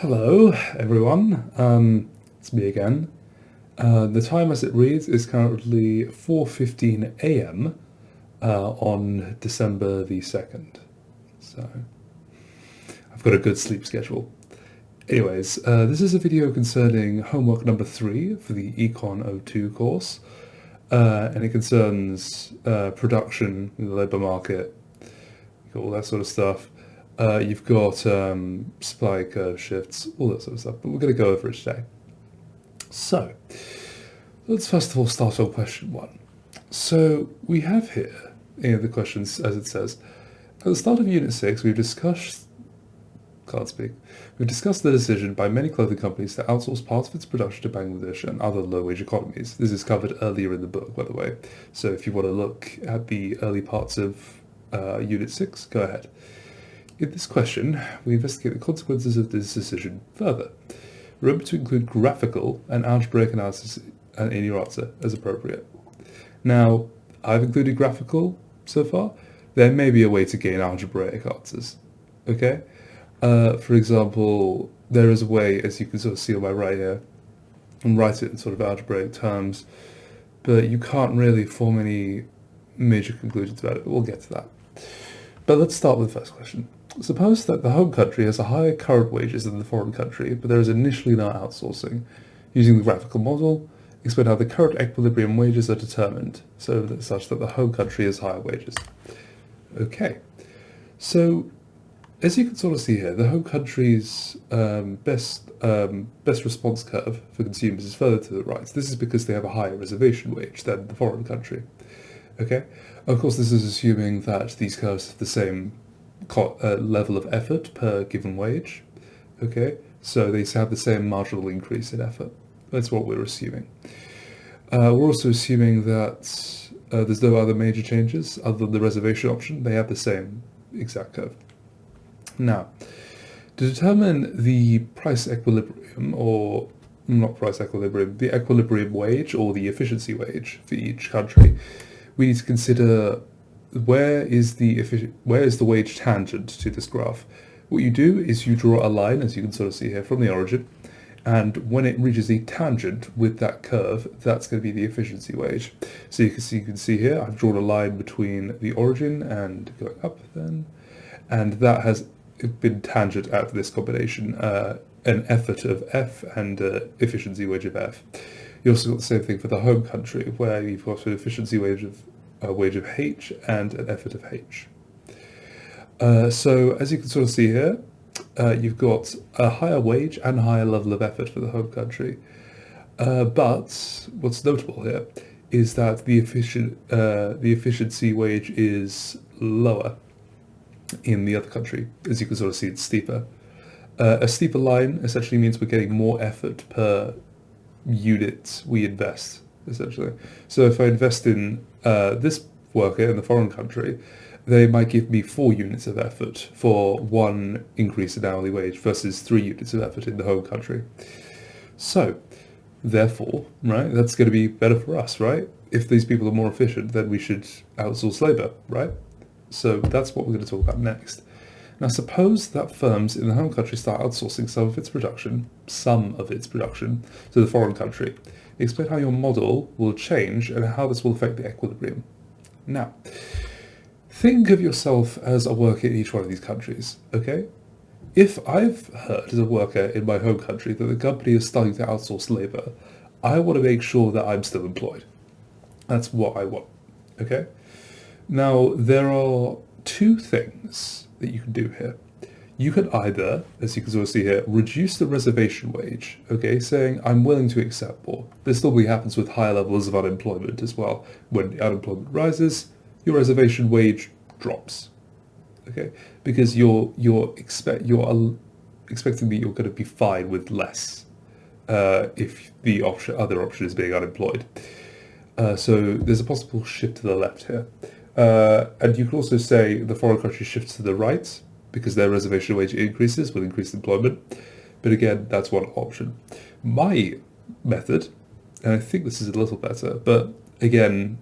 Hello, everyone. It's me again. The time as it reads is currently 4:15 a.m. On December the 2nd. So I've got a good sleep schedule. Anyways, this is a video concerning homework number 3 for the Econ O2 course. And it concerns production in the labour market, all that sort of stuff. You've got supply curve shifts, all that sort of stuff, but we're going to go over it today. So, let's first of all start on question 1. So, we have here, the questions as it says, at the start of Unit 6, we've discussed the decision by many clothing companies to outsource part of its production to Bangladesh and other low-wage economies. This is covered earlier in the book, by the way. So if you want to look at the early parts of Unit 6, go ahead. In this question, we investigate the consequences of this decision further. Remember to include graphical and algebraic analysis in your answer as appropriate. Now, I've included graphical so far. There may be a way to gain algebraic answers. Okay? For example, there is a way, as you can sort of see on my right here, and write it in sort of algebraic terms, but you can't really form any major conclusions about it, but we'll get to that. But let's start with the first question. Suppose that the home country has a higher current wages than the foreign country, but there is initially no outsourcing. Using the graphical model, explain how the current equilibrium wages are determined, such that the home country has higher wages. Okay, so as you can sort of see here, the home country's best response curve for consumers is further to the right. This is because they have a higher reservation wage than the foreign country. Okay, of course, this is assuming that these curves have the same level of effort per given wage. Okay, so they have the same marginal increase in effort. That's what we're assuming. We're also assuming that there's no other major changes other than the reservation option. They have the same exact curve. Now, to determine the price equilibrium, or not price equilibrium, the equilibrium wage or the efficiency wage for each country, we need to consider where is the wage tangent to this graph. What you do is you draw a line, as you can sort of see here, from the origin, and when it reaches a tangent with that curve, that's going to be the efficiency wage. So you can see here, I've drawn a line between the origin and going up then, and that has been tangent at this combination, an effort of F and efficiency wage of F. You also got the same thing for the home country, where you've got an efficiency wage of H and an effort of H. So as you can sort of see here, you've got a higher wage and a higher level of effort for the home country. But what's notable here is that the efficiency wage is lower in the other country. As you can sort of see, it's steeper. A steeper line essentially means we're getting more effort per unit we invest, essentially. So if I invest in this worker in the foreign country, they might give me 4 units of effort for 1 increase in hourly wage versus 3 units of effort in the home country. So, therefore, right, that's going to be better for us, right? If these people are more efficient, then we should outsource labour, right? So that's what we're going to talk about next. Now, suppose that firms in the home country start outsourcing some of its production to the foreign country. Explain how your model will change and how this will affect the equilibrium. Now, think of yourself as a worker in each one of these countries, okay? If I've heard as a worker in my home country that the company is starting to outsource labour, I want to make sure that I'm still employed. That's what I want, okay? Now, there are 2 things that you can do here. You can either, as you can sort of see here, reduce the reservation wage, okay, saying I'm willing to accept more. This normally happens with higher levels of unemployment as well. When unemployment rises, your reservation wage drops, okay, because you're expecting that you're going to be fine with less if the other option is being unemployed. So there's a possible shift to the left here. And you can also say the foreign country shifts to the right because their reservation wage increases with increased employment. But again, that's one option. My method, and I think this is a little better, but again,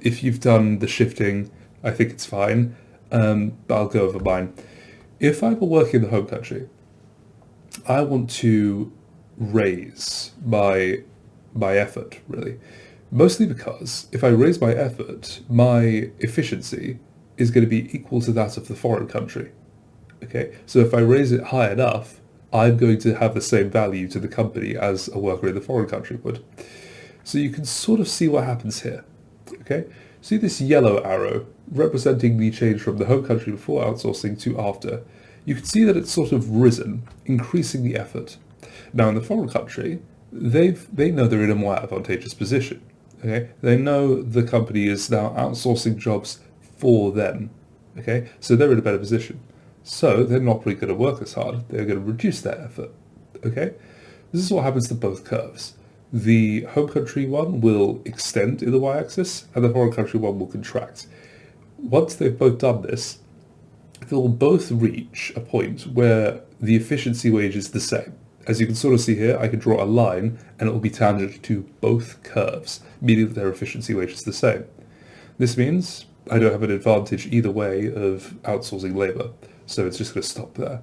if you've done the shifting, I think it's fine, but I'll go over mine. If I were working in the home country, I want to raise my effort, really. Mostly because if I raise my effort, my efficiency is going to be equal to that of the foreign country. Okay, so if I raise it high enough, I'm going to have the same value to the company as a worker in the foreign country would. So you can sort of see what happens here. Okay, see this yellow arrow representing the change from the home country before outsourcing to after. You can see that it's sort of risen, increasing the effort. Now in the foreign country, they know they're in a more advantageous position. Okay, they know the company is now outsourcing jobs for them. Okay, so they're in a better position. So they're not really going to work as hard. They're going to reduce their effort. Okay, this is what happens to both curves. The home country one will extend in the y-axis, and the foreign country one will contract. Once they've both done this, they'll both reach a point where the efficiency wage is the same. As you can sort of see here, I can draw a line and it will be tangent to both curves, meaning that their efficiency wage is the same. This means I don't have an advantage either way of outsourcing labour, so it's just going to stop there.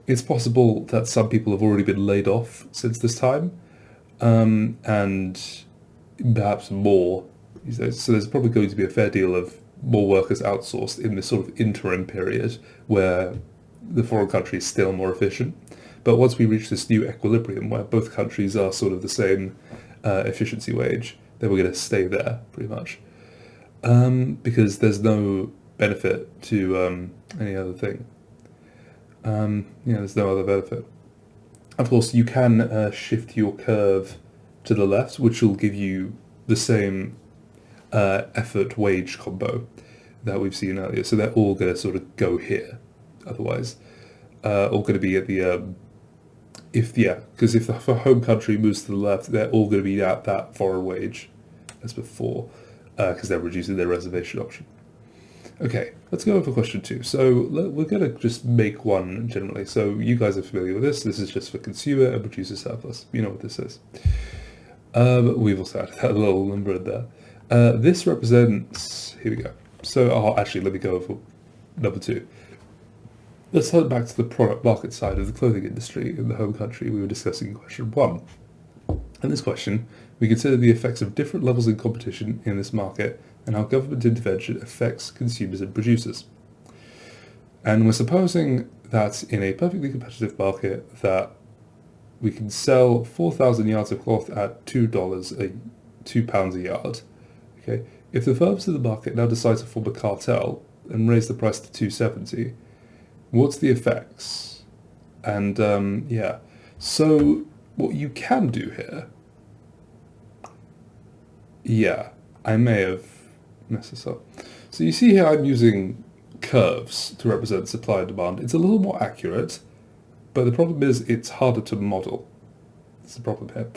It's possible that some people have already been laid off since this time, and perhaps more. So there's probably going to be a fair deal of more workers outsourced in this sort of interim period where the foreign country is still more efficient. But once we reach this new equilibrium where both countries are sort of the same efficiency wage, then we're going to stay there pretty much. Because there's no benefit to any other thing. There's no other benefit. Of course, you can shift your curve to the left, which will give you the same effort wage combo that we've seen earlier. So they're all going to sort of go here. Otherwise, all going to be at the because if the home country moves to the left, they're all going to be at that foreign wage as before, because they're reducing their reservation option. Okay, let's go over question 2. So we're going to just make one generally. So you guys are familiar with this. This is just for consumer and producer surplus. You know what this is. We've also added that little number in there. This represents, here we go. So actually, let me go over number 2. Let's head back to the product market side of the clothing industry in the home country we were discussing in question 1. In this question, we consider the effects of different levels of competition in this market and how government intervention affects consumers and producers. And we're supposing that in a perfectly competitive market that we can sell 4,000 yards of cloth at £2 a yard. Okay, if the firms in the market now decide to form a cartel and raise the price to £2.70, what's the effects? And so what you can do here, I may have messed this up. So you see here I'm using curves to represent supply and demand. It's a little more accurate, but the problem is it's harder to model. That's the problem here.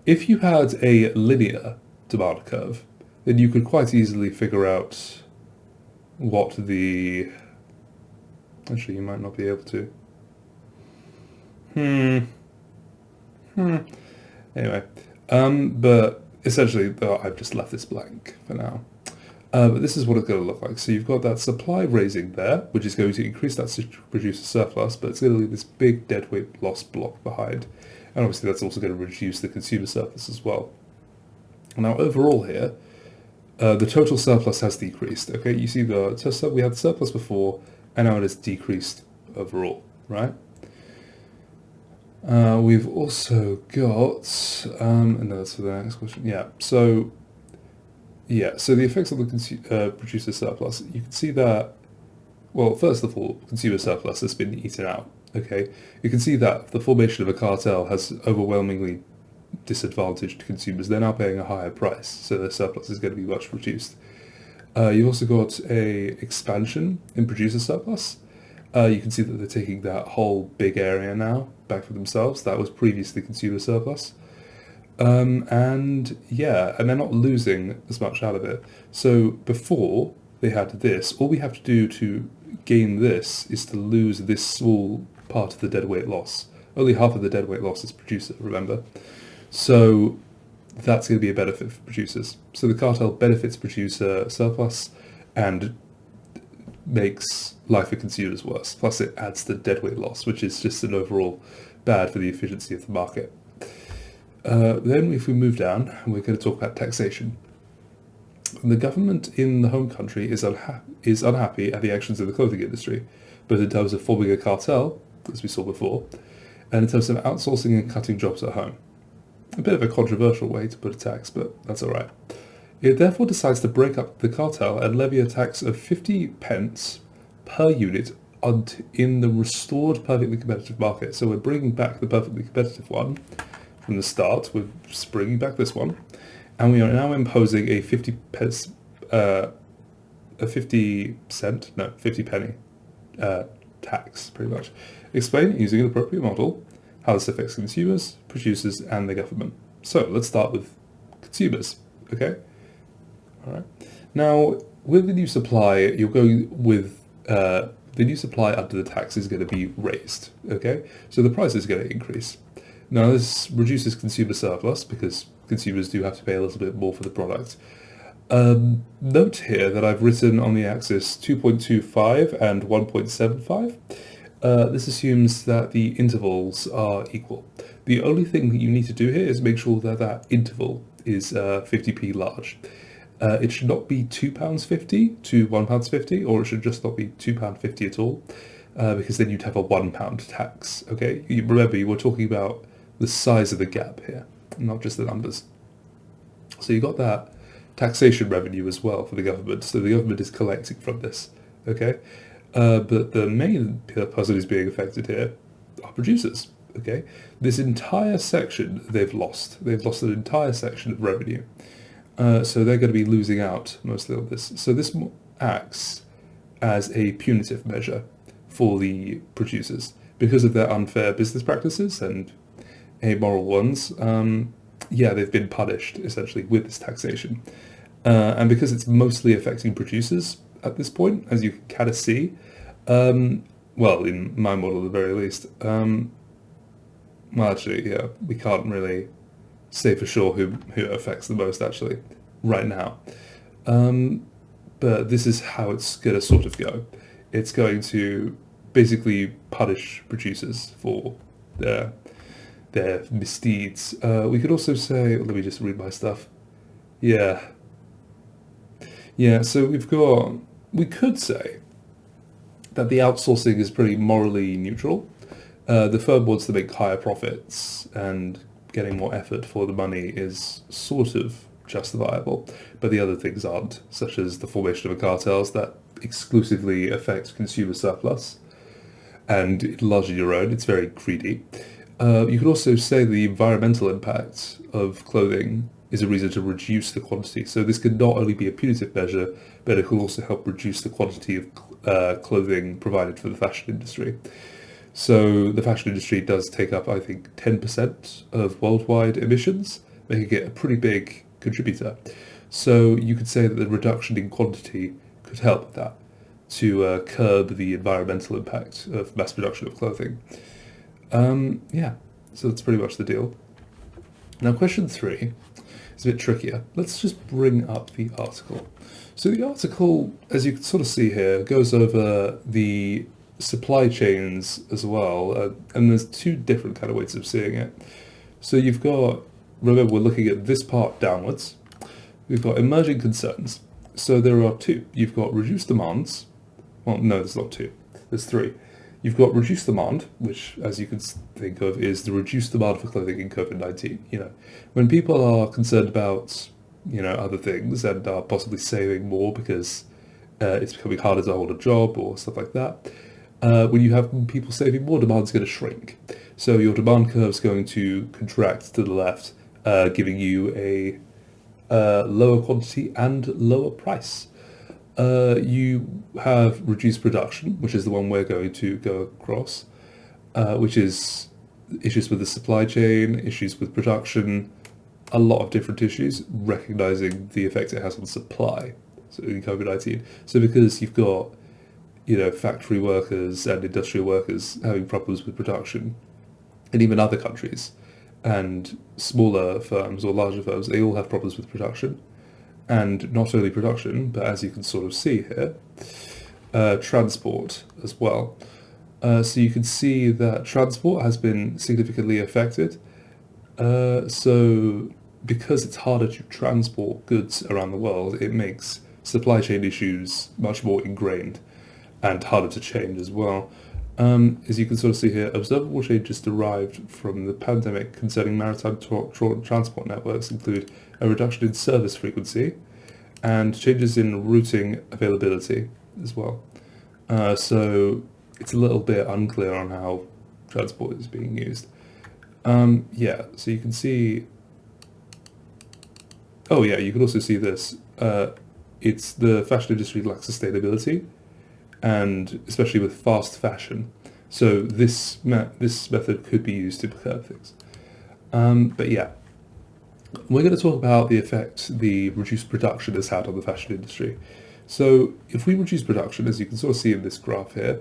If you had a linear demand curve, then you could quite easily figure out what the... Actually, you might not be able to. Anyway, but essentially, I've just left this blank for now. But this is what it's going to look like. So you've got that supply raising there, which is going to increase that producer surplus, but it's going to leave this big deadweight loss block behind. And obviously that's also going to reduce the consumer surplus as well. Now overall here, the total surplus has decreased. Okay, you see we had the surplus before, and now it has decreased overall, right? We've also got, and that's for the next question. So the effects of the producer surplus, you can see that, well, first of all, consumer surplus has been eaten out, okay? You can see that the formation of a cartel has overwhelmingly disadvantaged consumers. They're now paying a higher price, so their surplus is going to be much reduced. You've also got a expansion in producer surplus. You can see that they're taking that whole big area now back for themselves. That was previously consumer surplus. And they're not losing as much out of it. So before they had this, all we have to do to gain this is to lose this small part of the deadweight loss. Only half of the deadweight loss is producer, remember? So that's going to be a benefit for producers. So the cartel benefits producer surplus and makes life for consumers worse. Plus it adds the deadweight loss, which is just an overall bad for the efficiency of the market. Then if we move down, we're going to talk about taxation. The government in the home country is unhappy at the actions of the clothing industry, both in terms of forming a cartel, as we saw before, and in terms of outsourcing and cutting jobs at home. A bit of a controversial way to put a tax, but that's alright. It therefore decides to break up the cartel and levy a tax of 50 pence per unit in the restored perfectly competitive market. So we're bringing back the perfectly competitive one from the start. We're just bringing back this one, and we are now imposing a 50 penny tax, pretty much. Explain using an appropriate model how this affects consumers, producers, and the government. So let's start with consumers. Okay. All right. Now, with the new supply, you're going with the new supply under the tax is going to be raised. Okay, so the price is going to increase. Now, this reduces consumer surplus because consumers do have to pay a little bit more for the product. Note here that I've written on the axis 2.25 and 1.75. This assumes that the intervals are equal. The only thing that you need to do here is make sure that that interval is 50p large. It should not be £2.50 to £1.50, or it should just not be £2.50 at all, because then you'd have a £1 tax. Okay, remember you were talking about the size of the gap here, not just the numbers. So you got that taxation revenue as well for the government. So the government is collecting from this. Okay, but the main person who's being affected here are producers. Okay, this entire section they've lost. They've lost an entire section of revenue. So they're going to be losing out mostly on this. So this acts as a punitive measure for the producers because of their unfair business practices and amoral ones. Yeah, they've been punished essentially with this taxation. And because it's mostly affecting producers at this point, as you can kind of see, well, in my model at the very least, well, actually, yeah, we can't really say for sure who it affects the most actually right now. But this is how it's going to sort of go. It's going to basically punish producers for their misdeeds. We could also say, let me just read my stuff. Yeah, so we could say that the outsourcing is pretty morally neutral. The firm wants to make higher profits, and getting more effort for the money is sort of justifiable, but the other things aren't, such as the formation of cartels that exclusively affect consumer surplus, and largely your own. It's very greedy. You could also say the environmental impact of clothing is a reason to reduce the quantity. So this could not only be a punitive measure, but it could also help reduce the quantity of clothing provided for the fashion industry. So the fashion industry does take up, I think, 10% of worldwide emissions, making it a pretty big contributor. So you could say that the reduction in quantity could help with that, to curb the environmental impact of mass production of clothing. Yeah, so that's pretty much the deal. Now, question 3 is a bit trickier. Let's just bring up the article. So the article, as you can sort of see here, goes over the supply chains as well, and there's two different kind of ways of seeing it. So you've got, remember, we're looking at this part downwards. We've got emerging concerns. So there are two. You've got reduced demands. Well, no, there's not two. There's three. You've got reduced demand, which, as you can think of, is the reduced demand for clothing in COVID-19. You know, when people are concerned about, you know, other things and are possibly saving more because it's becoming harder to hold a job or stuff like that, when you have people saving more, demand's going to shrink. So your demand curve's going to contract to the left, giving you a lower quantity and lower price. You have reduced production, which is the one we're going to go across, which is issues with the supply chain, issues with production, a lot of different issues, recognizing the effect it has on supply, so in COVID-19. So because you've got, you know, factory workers and industrial workers having problems with production, and even other countries, and smaller firms or larger firms, they all have problems with production. And not only production, but as you can sort of see here, transport as well. So you can see that transport has been significantly affected. So because it's harder to transport goods around the world, it makes supply chain issues much more ingrained and harder to change as well. As you can sort of see here, observable changes derived from the pandemic concerning maritime transport networks include a reduction in service frequency and changes in routing availability as well. So it's a little bit unclear on how transport is being used. Yeah, so you can see. Oh yeah, you can also see this. It's the fashion industry lacks sustainability, and especially with fast fashion. So this method could be used to curb things. But yeah, we're going to talk about the effect the reduced production has had on the fashion industry. So if we reduce production, as you can sort of see in this graph here,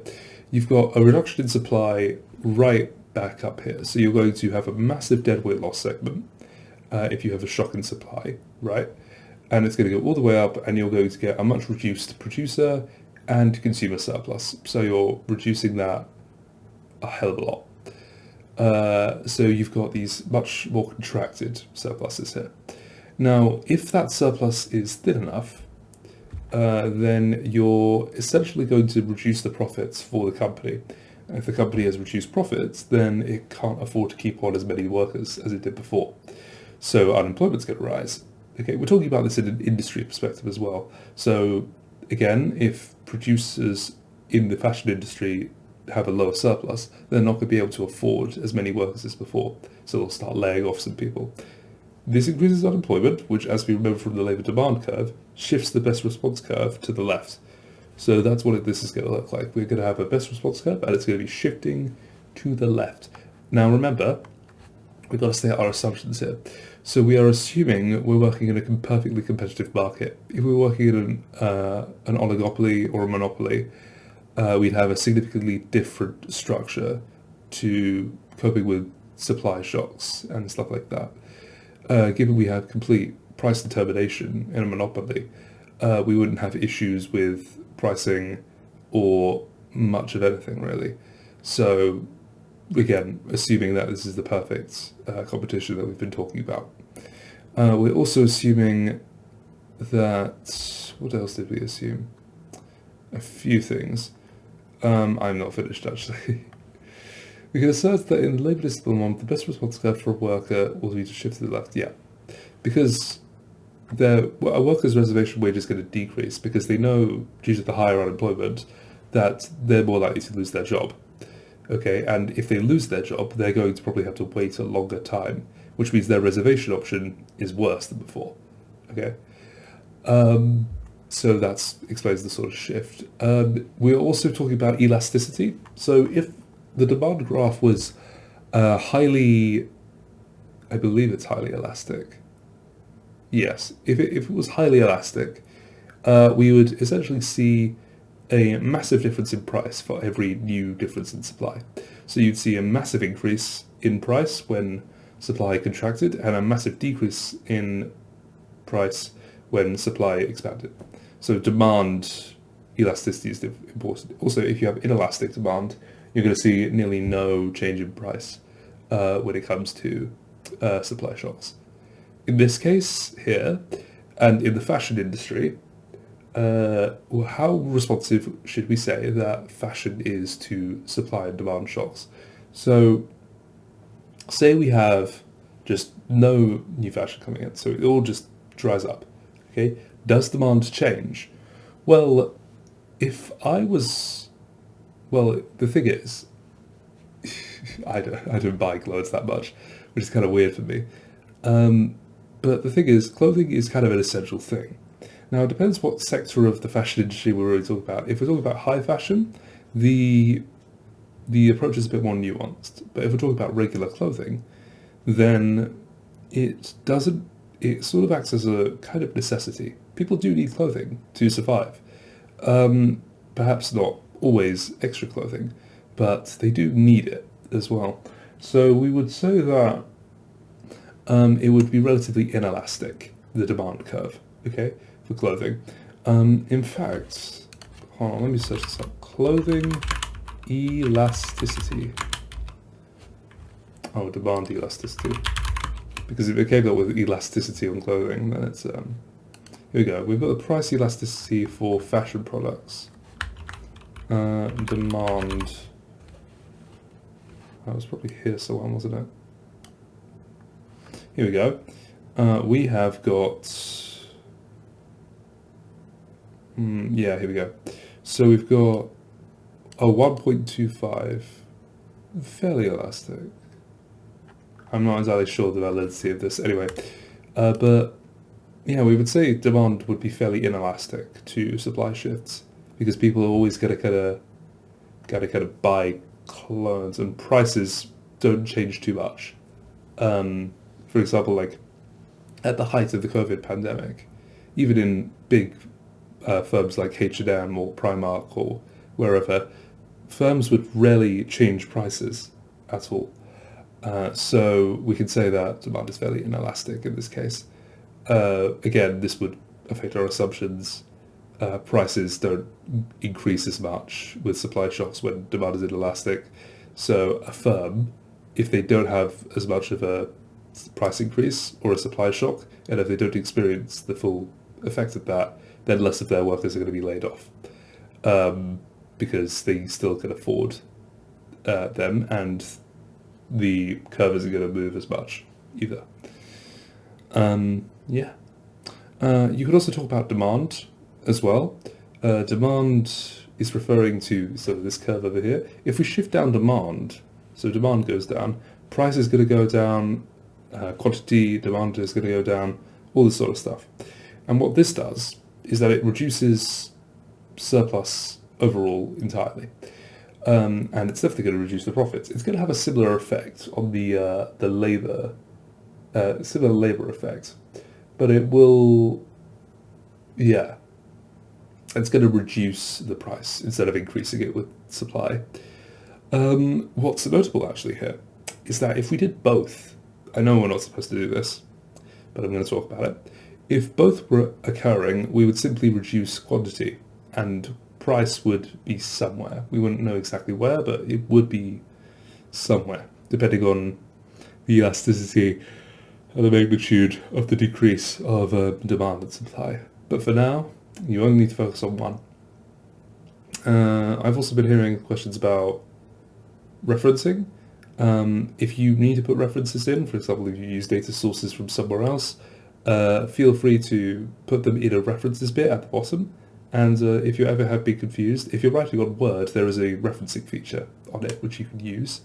you've got a reduction in supply right back up here. So you're going to have a massive deadweight loss segment if you have a shock in supply, right? And it's going to go all the way up, and you're going to get a much reduced producer and consumer surplus. So you're reducing that a hell of a lot. So you've got these much more contracted surpluses here. Now, if that surplus is thin enough, then you're essentially going to reduce the profits for the company. And if the company has reduced profits, then it can't afford to keep on as many workers as it did before. So unemployment's going to rise. Okay, we're talking about this in an industry perspective as well. So again, if producers in the fashion industry have a lower surplus, they're not going to be able to afford as many workers as before. So they'll start laying off some people. This increases unemployment, which, as we remember from the labour demand curve, shifts the best response curve to the left. So that's what this is going to look like. We're going to have a best response curve, and it's going to be shifting to the left. Now remember, we've got to state our assumptions here. So we are assuming we're working in a perfectly competitive market. If we were working in an oligopoly or a monopoly, we'd have a significantly different structure to coping with supply shocks and stuff like that. Given we have complete price determination in a monopoly, we wouldn't have issues with pricing or much of anything really. So again, assuming that this is the perfect competition that we've been talking about. We're also assuming that, what else did we assume? A few things. I'm not finished actually. We can assert that in the labour discipline, the best response curve for a worker will be to shift to the left. Yeah, because a worker's reservation wage is going to decrease because they know, due to the higher unemployment, that they're more likely to lose their job. Okay, and if they lose their job, they're going to probably have to wait a longer time, which means their reservation option is worse than before. Okay, so that explains the sort of shift. We're also talking about elasticity. So if the demand graph was highly, I believe it's highly elastic. Yes, if it was highly elastic, we would essentially see a massive difference in price for every new difference in supply. So you'd see a massive increase in price when supply contracted and a massive decrease in price when supply expanded. So demand elasticity is important. Also, if you have inelastic demand, you're going to see nearly no change in price when it comes to supply shocks. In this case here, and in the fashion industry, how responsive should we say that fashion is to supply and demand shocks? So say we have just no new fashion coming in, so it all just dries up. Okay, does demand change? Well, the thing is, I don't buy clothes that much, which is kind of weird for me. But the thing is, clothing is kind of an essential thing. Now, it depends what sector of the fashion industry we're really talking about. If we're talking about high fashion, the approach is a bit more nuanced. But if we're talking about regular clothing, then it sort of acts as a kind of necessity. People do need clothing to survive. Perhaps not always extra clothing, but they do need it as well. So we would say that it would be relatively inelastic, the demand curve, okay, for clothing. In fact, hold on, let me search this up. Clothing elasticity. Oh, demand elasticity. Because if it came up with elasticity on clothing, then it's, here we go. We've got the price elasticity for fashion products. Demand. That was probably here somewhere, wasn't it? Here we go. We have got... yeah, here we go. So we've got a 1.25, fairly elastic. I'm not entirely sure of the validity of this anyway. But yeah, we would say demand would be fairly inelastic to supply shifts because people are always gotta kind of buy clothes and prices don't change too much. For example, like at the height of the COVID pandemic, even in big firms like H&M or Primark or wherever, firms would rarely change prices at all. So we can say that demand is fairly inelastic in this case. Again, this would affect our assumptions. Prices don't increase as much with supply shocks when demand is inelastic. So a firm, if they don't have as much of a price increase or a supply shock, and if they don't experience the full effect of that, then less of their workers are going to be laid off, because they still can afford them, and the curve isn't going to move as much either. Yeah. You could also talk about demand as well. Demand is referring to sort of this curve over here. If we shift down demand, so demand goes down, price is going to go down, quantity, demand is going to go down, all this sort of stuff. And what this does is that it reduces surplus overall entirely. And it's definitely going to reduce the profits. It's going to have a similar effect on the labor, similar labor effect, but it will, yeah, it's going to reduce the price instead of increasing it with supply. What's notable actually here is that if we did both, I know we're not supposed to do this, but I'm going to talk about it. If both were occurring, we would simply reduce quantity and price would be somewhere. We wouldn't know exactly where, but it would be somewhere, depending on the elasticity and the magnitude of the decrease of demand and supply. But for now, you only need to focus on one. I've also been hearing questions about referencing. If you need to put references in, for example, if you use data sources from somewhere else, feel free to put them in a references bit at the bottom. And if you ever have been confused, if you're writing on Word, there is a referencing feature on it which you can use.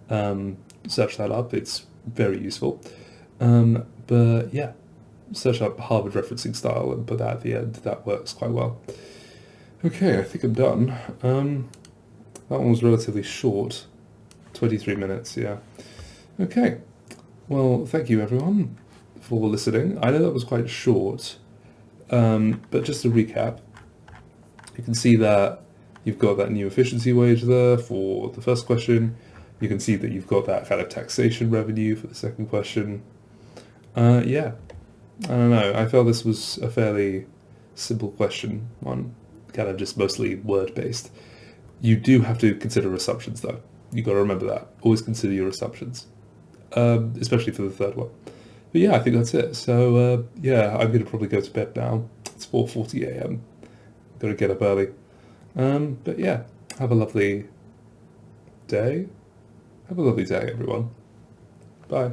Search that up, it's very useful. But yeah, search up Harvard referencing style and put that at the end. That works quite well. Okay, I think I'm done. That one was relatively short, 23 minutes, yeah. Okay, well, thank you everyone for listening. I know that was quite short, but just to recap, you can see that you've got that new efficiency wage there for the first question. You can see that you've got that kind of taxation revenue for the second question. Yeah, I don't know. I felt this was a fairly simple question, one kind of just mostly word-based. You do have to consider assumptions though. You got to remember that. Always consider your assumptions, especially for the third one. But yeah, I think that's it. So yeah, I'm going to probably go to bed now. It's 4:40 a.m. Got to get up early. But yeah, have a lovely day. Have a lovely day, everyone. Bye.